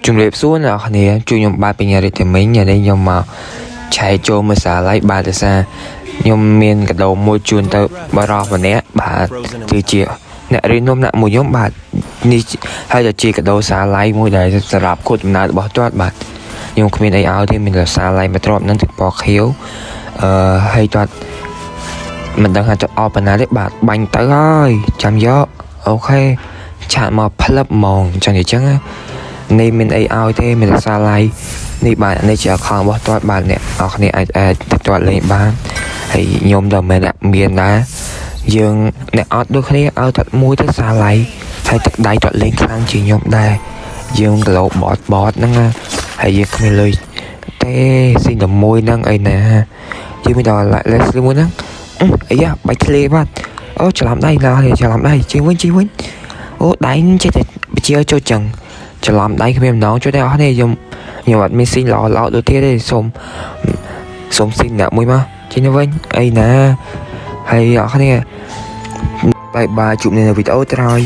ជំរាបសួរអ្នកគ្នាជួយខ្ញុំបាទបញ្ញារិទ្ធិមិញថ្ងៃនេះខ្ញុំមកឆែកចូលមើលសារឡៃបាទទេសាខ្ញុំមានកដោមួយជូនទៅបរិសម្នាក់បាទគឺជាអ្នករៀននំអ្នកមួយខ្ញុំបាទនេះហើយតែជាកដោសារឡៃមួយដែលសម្រាប់ខូចចំណាយរបស់គាត់បាទខ្ញុំគ្មានអីឲ្យទេមានតែសារឡៃមួយទ្រពនឹងទឹកពណ៌ខៀវហើយគាត់មិនដឹងថាគាត់អបណាទេបាទបាញ់ទៅហើយចាំយកអូខេឆាតមកផ្លឹបហ្មងចឹងអញ្ចឹងនេះមានអីឲ្យទេមានតែសារឡៃនេះបាទនេះជាអខរបស់គាត់បាទអ្នកអរគ្នាអាចទៅគាត់លេងបានហើយខ្ញុំដល់មែនមានដែរយើងអ្នកអត់ដូចគ្នាឲ្យគាត់មួយទៅសារឡៃហើយទឹកដៃគាត់លេងខ្លាំងជាងខ្ញុំដែរយើងគីឡូបតហ្នឹងហើយយើងគ្មានលុយទេស៊ីតែមួយហ្នឹងអីណាយើងមានដល់លេសមួយហ្នឹងអីយ៉ាបាច់ធ្លេបាទអូច្រឡំដៃឡើយច្រឡំដៃជិះវិញអូដៃចេះតែបជាចូលចឹងច្រឡំដៃគ្មានម្ដងជួយតែអស់នេះខ្ញុំអត់មានស៊ីល្អដូចទៀតទេសូមស៊ីអ្នកមួយមកចេញទៅវិញអីណាហើយអស់គ្នាបាយជួបនៅវីដេអូក្រោយ